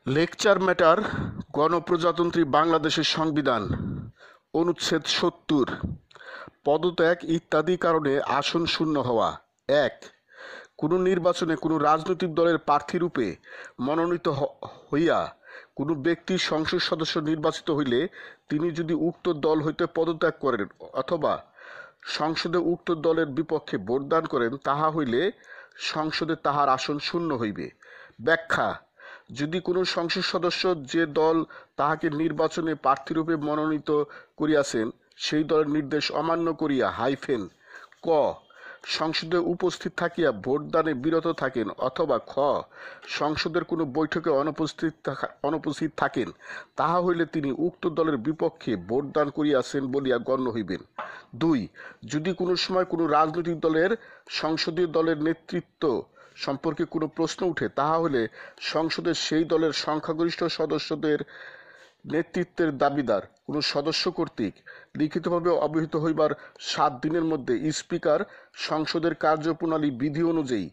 Lecture matter গণপ্রজাতন্ত্রী বাংলাদেশের সংবিধান অনুচ্ছেদ ৭০ পদত্যাগ ইত্যাদি কারণে আসন শূন্য হওয়া। ১. কোনো নির্বাচনে কোনো রাজনৈতিক দলের প্রার্থীরূপে মনোনীত হইয়া কোনো ব্যক্তি সংসদ সদস্য নির্বাচিত হইলে তিনি যদি উক্ত দল হইতে পদত্যাগ করেন অথবা সংসদে উক্ত দলের বিপক্ষে ভোটদান করেন, তাহা হইলে সংসদে তাহার আসন শূন্য হইবে। ব্যাখ্যা: যদি কোনো সংসদ সদস্য যে দল তাহাকে নির্বাচনে প্রার্থীরূপে মনোনীত করিয়াছেন সেই দলের নির্দেশ অমান্য করিয়া ক. সংসদে উপস্থিত থাকিয়া ভোটদানে বিরত থাকেন অথবা খ. সংসদের কোনো বৈঠকে অনুপস্থিত থাকেন, তাহা হইলে তিনি উক্ত দলের বিপক্ষে ভোটদান করিয়াছেন বলিয়া গণ্য হইবেন। ২. যদি কোনো সময় কোনো রাজনৈতিক দলের সংসদীয় দলের নেতৃত্ব সম্পর্কে কোনো প্রশ্ন উঠে, তাহা হলে সংসদের সেই দলের সংখ্যাগরিষ্ঠ সদস্যদের নেতৃত্বের দাবিদার কোনো সদস্য কর্তৃক লিখিতভাবে অবহিত হইবার ৭ দিনের মধ্যে স্পিকার সংসদের কার্যপ্রণালী বিধি অনুযায়ী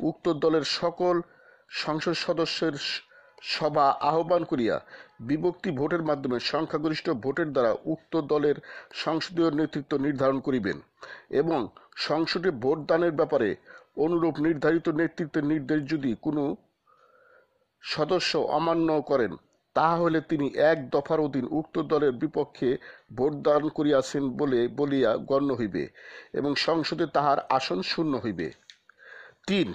উক্ত দলের সকল সংসদ সদস্যের সভা আহ্বান করিয়া বিভক্তি ভোটের মাধ্যমে সংখ্যাগরিষ্ঠ ভোটের দ্বারা উক্ত দলের সংসদীয় নেতৃত্ব নির্ধারণ করিবেন এবং সংসদে ভোটদানের ব্যাপারে অনুরূপ নির্ধারিত নেতৃত্বের নির্দেশ যদি কোনো সদস্য অমান্য করেন, তাহা হইলে তিনি এক দফার অধীন উক্ত দলের বিপক্ষে ভোটদান করিয়াছেন বলিয়া গণ্য হইবে এবং সংসদে তাহার আসন শূন্য হইবে। ৩.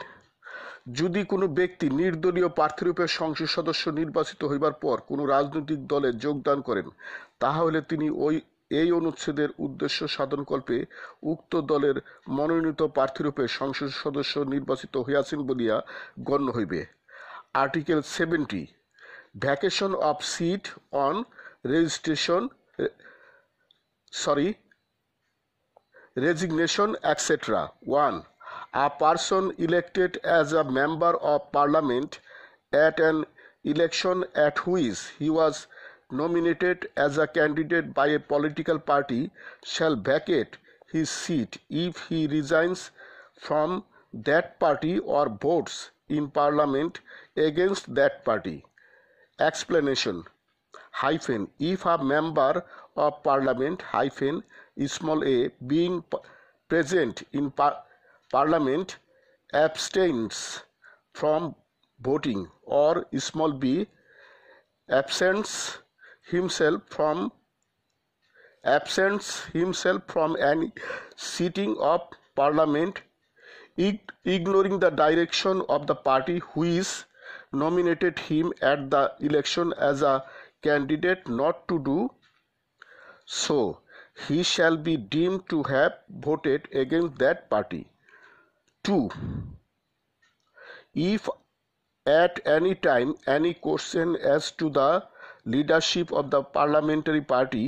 যদি কোনো ব্যক্তি নির্দলীয় প্রার্থীরূপে সংসদ সদস্য নির্বাচিত হইবার পর কোনো রাজনৈতিক দলে যোগদান করেন, তাহা হইলে তিনি এই অনুচ্ছেদের উদ্দেশ্য সাধনকল্পে উক্ত দলের মনোনীত প্রার্থীরূপে সংসদ সদস্য নির্বাচিত হইয়াছেন বলিয়া গণ্য হইবে। Article 70 vacation of sit on resignation etc. 1. A person elected as a member of parliament at an election at which he was nominated as a candidate by a political party shall vacate his seat if he resigns from that party or votes in parliament against that party. Explanation: if a member of parliament small a being present in parliament abstains from voting or small b absents himself from any sitting of parliament, ignoring the direction of the party which nominated him at the election as a candidate not to do so, he shall be deemed to have voted against that party. 2. If at any time any question as to the leadership of the parliamentary party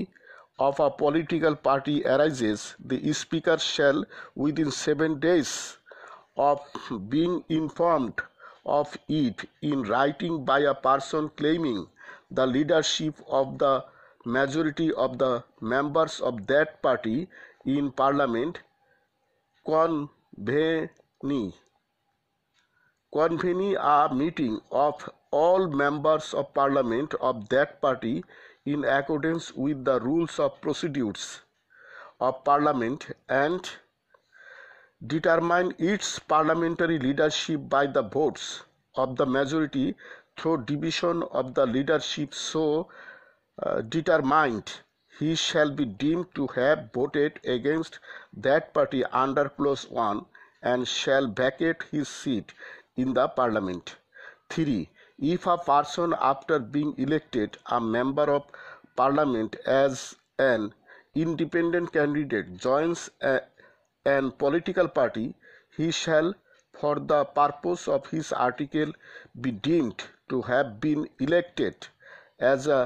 of a political party arises, the speaker shall within 7 days of being informed of it in writing by a person claiming the leadership of the majority of the members of that party in parliament convene a meeting of all members of parliament of that party in accordance with the rules of procedures of parliament and determine its parliamentary leadership by the votes of the majority through division of the leadership so determined. He shall be deemed to have voted against that party under clause 1 and shall vacate his seat in the parliament. 3. If a person after being elected a member of parliament as an independent candidate joins an political party, he shall for the purpose of his article be deemed to have been elected as a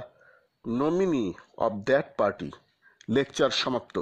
nominee of that party. Lecture সমাপ্ত।